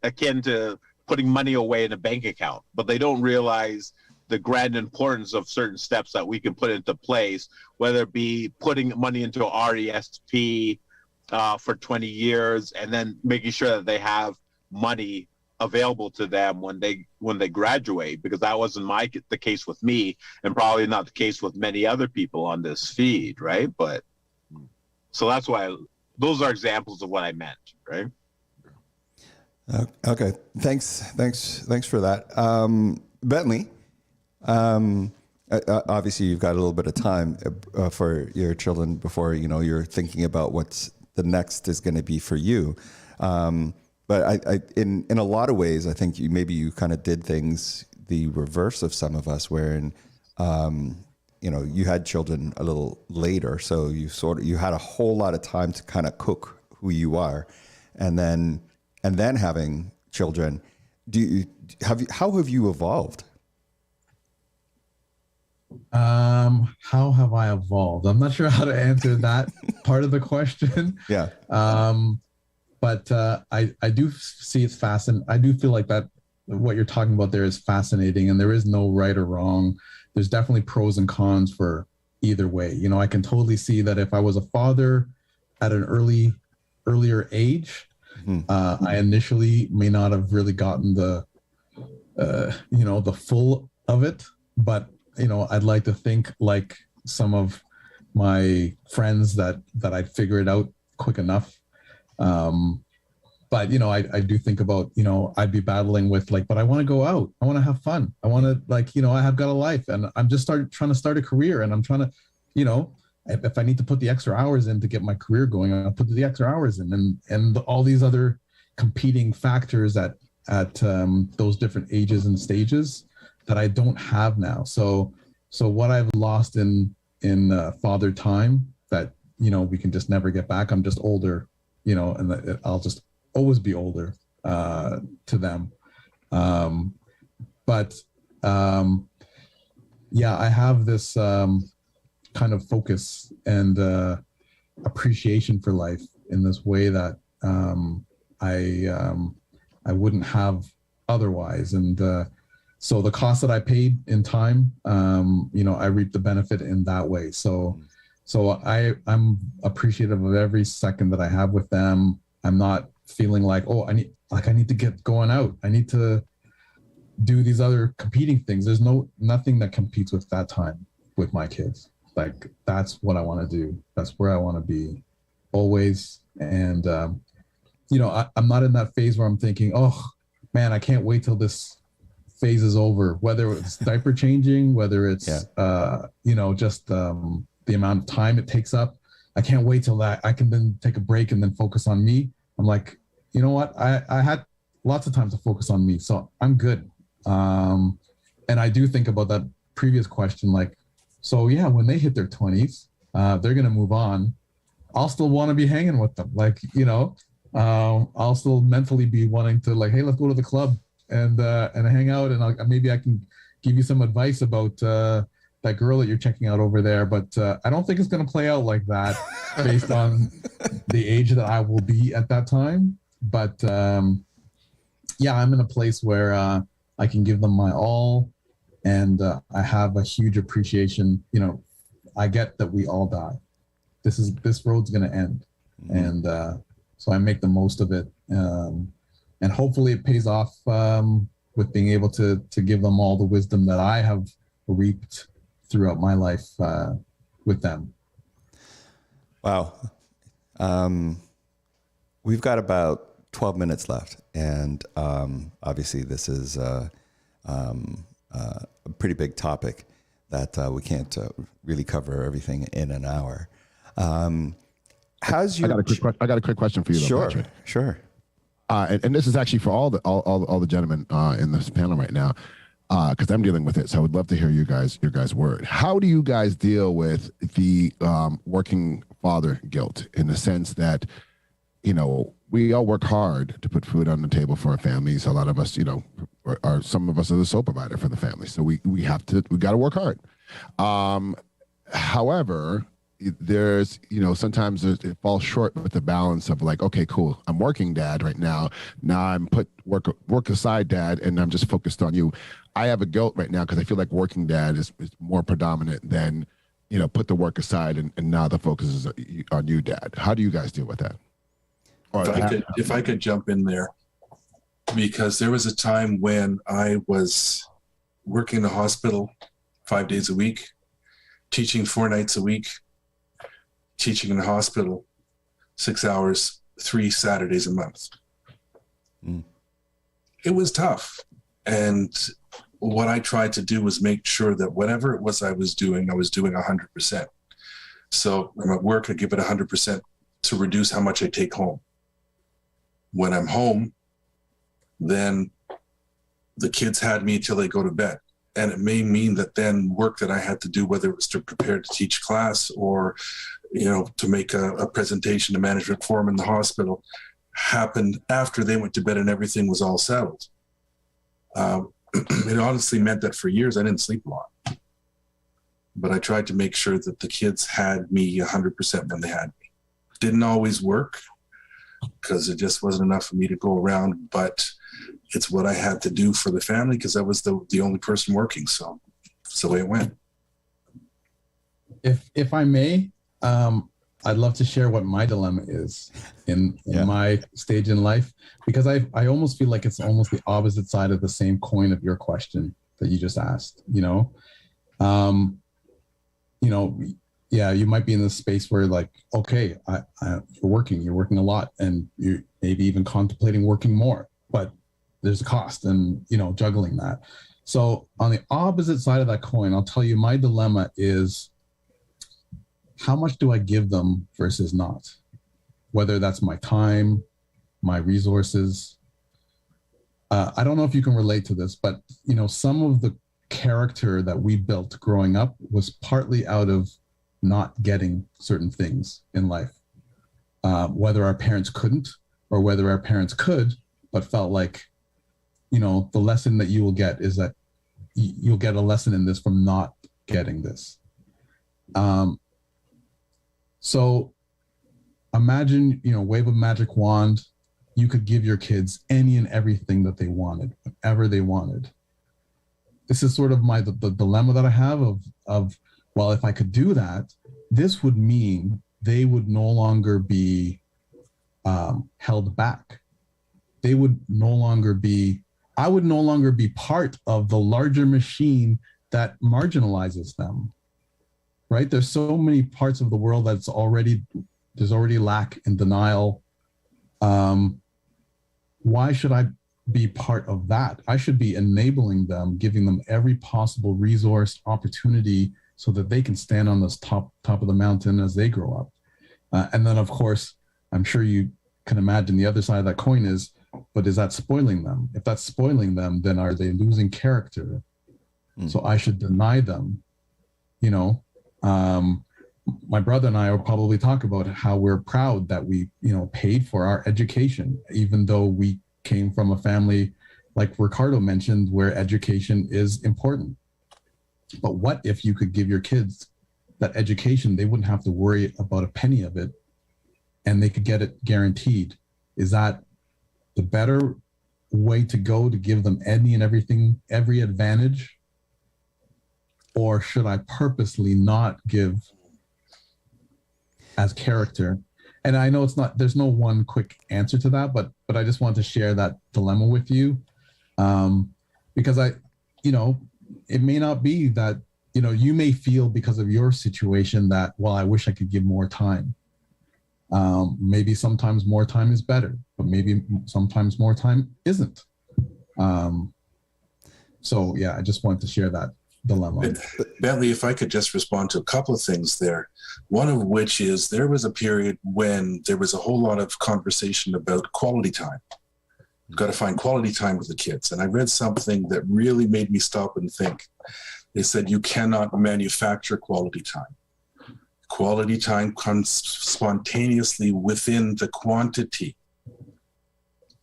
akin to putting money away in a bank account, but they don't realize the grand importance of certain steps that we can put into place, whether it be putting money into RESP for 20 years and then making sure that they have money available to them when they graduate, because that wasn't the case with me, and probably not the case with many other people on this feed, right? But so that's why those are examples of what I meant, right? Okay, thanks for that. Bentley, obviously you've got a little bit of time for your children before you're thinking about what's the next is going to be for you. But I in a lot of ways, I think you kind of did things the reverse of some of us, wherein you had children a little later, so you had a whole lot of time to kind of cook who you are, and then having children. How have you evolved? How have I evolved? I'm not sure how to answer that part of the question. Yeah. But I do see it's fascinating. I do feel like that what you're talking about there is fascinating, and there is no right or wrong. There's definitely pros and cons for either way. You know, I can totally see that if I was a father at an earlier age, I initially may not have really gotten the full of it, but I'd like to think like some of my friends that I'd figure it out quick enough. But I do think about, I'd be battling with but I want to go out. I want to have fun. I want to I have got a life, and I'm just trying to start a career, and I'm trying to, if I need to put the extra hours in to get my career going, I'll put the extra hours in, and all these other competing factors at those different ages and stages that I don't have now. So what I've lost in father time that, we can just never get back. I'm just older, and I'll just always be older to them. I have this kind of focus and appreciation for life in this way that I wouldn't have otherwise. And so the cost that I paid in time, I reap the benefit in that way. So I'm appreciative of every second that I have with them. I'm not feeling like, I need to get going out. I need to do these other competing things. There's nothing that competes with that time with my kids. Like, that's what I want to do. That's where I want to be always. And, I'm not in that phase where I'm thinking, oh man, I can't wait till this phase is over, whether it's diaper changing, whether it's, just the amount of time it takes up. I can't wait till that I can then take a break and then focus on me. I'm like, you know what? I had lots of time to focus on me, so I'm good. And I do think about that previous question, when they hit their 20s, they're going to move on. I'll still want to be hanging with them. I'll still mentally be wanting to hey, let's go to the club and hang out. And maybe I can give you some advice about that girl that you're checking out over there. But I don't think it's going to play out like that based on the age that I will be at that time. But I'm in a place where I can give them my all. And I have a huge appreciation. I get that we all die. This road's going to end. And so I make the most of it. And hopefully it pays off with being able to give them all the wisdom that I have reaped throughout my life with them. Wow. We've got about 12 minutes left. And obviously this is a pretty big topic that we can't really cover everything in an hour. I got a quick question for you, though, Patrick. Sure. And this is actually for all the gentlemen in this panel right now, because I'm dealing with it. So I would love to hear your guys' word. How do you guys deal with the working father guilt, in the sense that, we all work hard to put food on the table for our families. A lot of us, some of us are the sole provider for the family. So we got to work hard. However, there's, sometimes it falls short with the balance of okay, cool, I'm working, dad, right now. Now I'm put work aside, dad, and I'm just focused on you. I have a guilt right now because I feel like working dad is more predominant than, put the work aside and now the focus is on you, dad. How do you guys deal with that? If I could jump in there, because there was a time when I was working in the hospital 5 days a week, teaching 4 nights a week, teaching in the hospital 6 hours, 3 Saturdays a month. It was tough. And what I tried to do was make sure that whatever it was I was doing 100%. So I'm at work, I give it 100% to reduce how much I take home. When I'm home, then the kids had me till they go to bed. And it may mean that then work that I had to do, whether it was to prepare to teach class or, to make a presentation to management forum in the hospital, happened after they went to bed and everything was all settled. It honestly meant that for years I didn't sleep a lot. But I tried to make sure that the kids had me 100% when they had me. Didn't always work because it just wasn't enough for me to go around, but it's what I had to do for the family because I was the only person working. So it's the way it went. If I may, I'd love to share what my dilemma is in my stage in life, because I almost feel like it's almost the opposite side of the same coin of your question that you just asked, you might be in this space where like, okay, you're working a lot and you're maybe even contemplating working more, but there's a cost and, juggling that. So on the opposite side of that coin, I'll tell you my dilemma is, how much do I give them versus not? Whether that's my time, my resources. I don't know if you can relate to this, but some of the character that we built growing up was partly out of not getting certain things in life. Whether our parents couldn't or whether our parents could, but felt like, the lesson that you will get is that you'll get a lesson in this from not getting this. So imagine, wave a magic wand, you could give your kids any and everything that they wanted, whatever they wanted. This is sort of the dilemma that I have of, well, if I could do that, this would mean they would no longer be held back. I would no longer be part of the larger machine that marginalizes them. Right? There's so many parts of the world there's already lack and denial. Why should I be part of that? I should be enabling them, giving them every possible resource, opportunity, so that they can stand on this top of the mountain as they grow up. And then, of course, I'm sure you can imagine the other side of that coin is, but is that spoiling them? If that's spoiling them, then are they losing character? So I should deny them, my brother and I will probably talk about how we're proud that we, paid for our education, even though we came from a family, like Ricardo mentioned, where education is important. But what if you could give your kids that education, they wouldn't have to worry about a penny of it and they could get it guaranteed? Is that the better way to go, to give them any and everything, every advantage? Or should I purposely not give as character? And I know there's no one quick answer to that, but I just want to share that dilemma with you. Because it may not be that, you may feel because of your situation that, well, I wish I could give more time. Maybe sometimes more time is better, but maybe sometimes more time isn't. So yeah, I just wanted to share that dilemma. Bentley, if I could just respond to a couple of things there. One of which is there was a period when there was a whole lot of conversation about quality time. You've got to find quality time with the kids. And I read something that really made me stop and think. They said you cannot manufacture quality time. Quality time comes spontaneously within the quantity.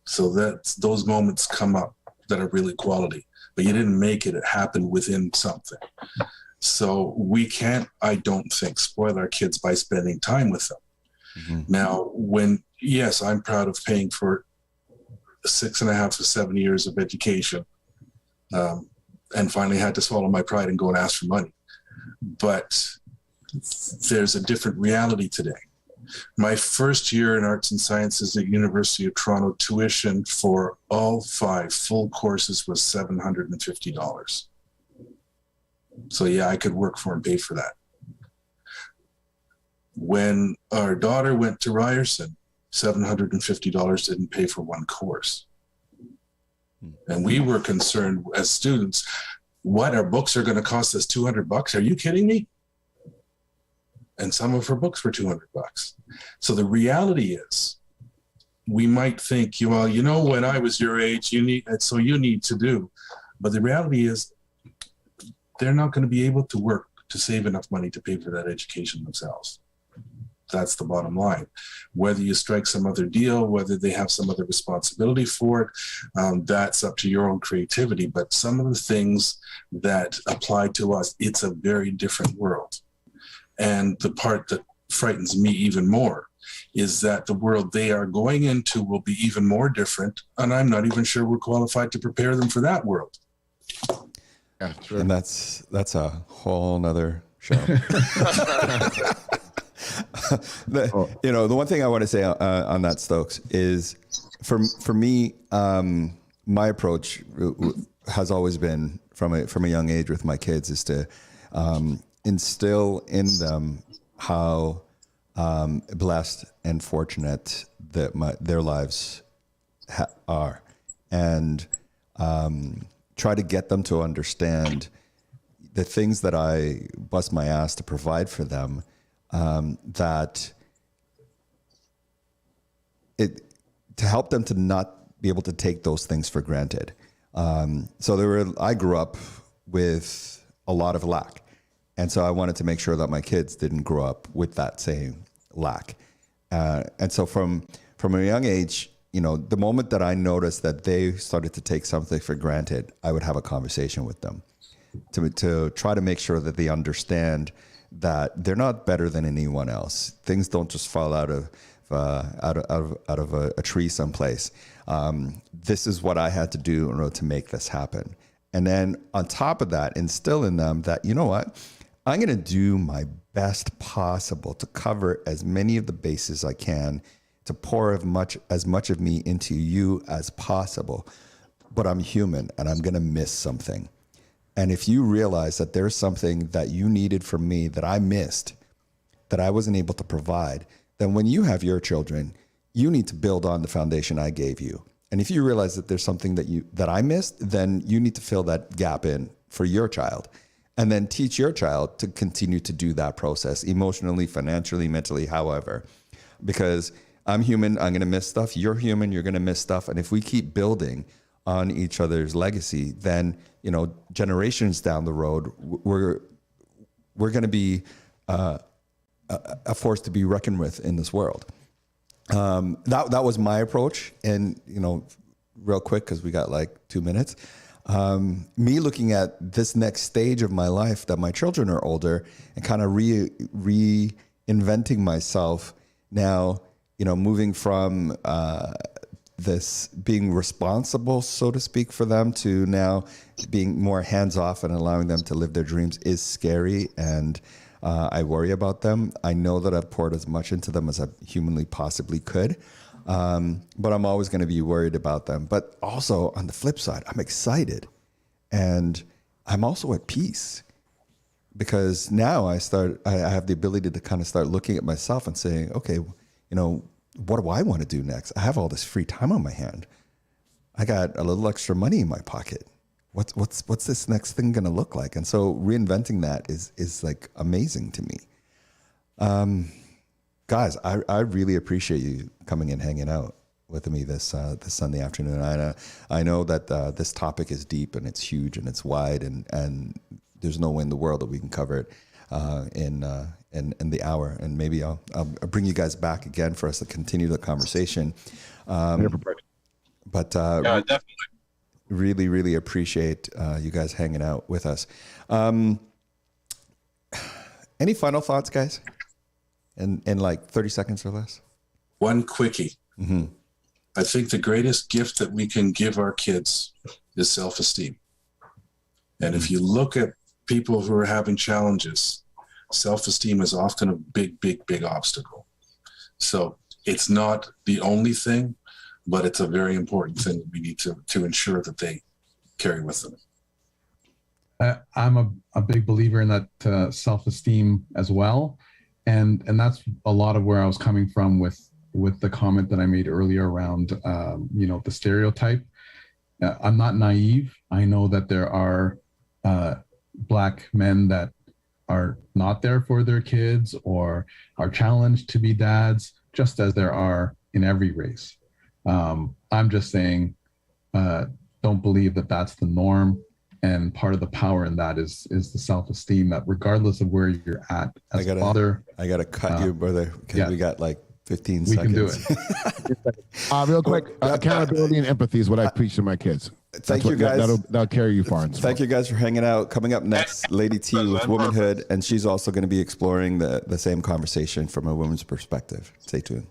So that those moments come up that are really quality. But you didn't make it happen within something. So we can't, I don't think, spoil our kids by spending time with them. Mm-hmm. Now, yes, I'm proud of paying for 6.5 to 7 years of education, and finally had to swallow my pride and go and ask for money. But there's a different reality today. My first year in arts and sciences at University of Toronto, tuition for all 5 full courses was $750. So yeah, I could work for and pay for that. When our daughter went to Ryerson, $750 didn't pay for 1 course. And we were concerned as students, what, our books are going to cost us $200? Are you kidding me? And some of her books were $200. So the reality is, we might think, well, when I was your age, you need to do. But the reality is, they're not going to be able to work to save enough money to pay for that education themselves. That's the bottom line. Whether you strike some other deal, whether they have some other responsibility for it, that's up to your own creativity. But some of the things that apply to us, it's a very different world. And the part that frightens me even more is that the world they are going into will be even more different. And I'm not even sure we're qualified to prepare them for that world. Yeah, true. And that's a whole nother show. The one thing I want to say on that, Stokes, is for me, my approach has always been from a young age with my kids is to instill in them how blessed and fortunate that their lives are, and try to get them to understand the things that I bust my ass to provide for them, to help them to not be able to take those things for granted. I grew up with a lot of lack. And so I wanted to make sure that my kids didn't grow up with that same lack. And so from a young age, the moment that I noticed that they started to take something for granted, I would have a conversation with them to try to make sure that they understand that they're not better than anyone else. Things don't just fall out of a tree someplace. This is what I had to do in order to make this happen. And then on top of that, instill in them that, you know what, I'm going to do my best possible to cover as many of the bases I can, to pour as much of me into you as possible. But I'm human and I'm going to miss something. And if you realize that there's something that you needed from me that I missed, that I wasn't able to provide, then when you have your children, you need to build on the foundation I gave you. And if you realize that there's something that I missed, then you need to fill that gap in for your child, and then teach your child to continue to do that process emotionally, financially, mentally, however. Because I'm human, I'm going to miss stuff. You're human, you're going to miss stuff. And if we keep building on each other's legacy, then, generations down the road, we're going to be a force to be reckoned with in this world. That was my approach. And, real quick, because we got like 2 minutes, me looking at this next stage of my life that my children are older and kind of reinventing myself now, moving from this being responsible, so to speak, for them to now being more hands-off and allowing them to live their dreams is scary. And I worry about them. I know that I've poured as much into them as I humanly possibly could. But I'm always going to be worried about them. But also on the flip side, I'm excited and I'm also at peace, because now I have the ability to kind of start looking at myself and saying, okay, what do I want to do next? I have all this free time on my hand. I got a little extra money in my pocket. What's this next thing going to look like? And so reinventing that is like amazing to me. Guys, I really appreciate you coming and hanging out with me this Sunday afternoon. I know that this topic is deep and it's huge and it's wide, and there's no way in the world that we can cover it in the hour. And maybe I'll bring you guys back again for us to continue the conversation. But yeah, definitely. Really, really appreciate you guys hanging out with us. Any final thoughts, guys? In like 30 seconds or less? One quickie. Mm-hmm. I think the greatest gift that we can give our kids is self-esteem. And if you look at people who are having challenges, self-esteem is often a big, big, big obstacle. So it's not the only thing, but it's a very important thing that we need to ensure that they carry with them. I'm a big believer in that self-esteem as well. And that's a lot of where I was coming from with the comment that I made earlier around, the stereotype. I'm not naive. I know that there are Black men that are not there for their kids or are challenged to be dads, just as there are in every race. I'm just saying, don't believe that that's the norm. And part of the power in that is the self-esteem that regardless of where you're at as a father. I gotta cut you, brother, because we got like 15 we seconds. can do it. Real quick, accountability and empathy is what I preach to my kids. Thank you guys. That'll carry you far. Thank you guys for hanging out. Coming up next, Lady T with womanhood, and she's also going to be exploring the same conversation from a woman's perspective. Stay tuned.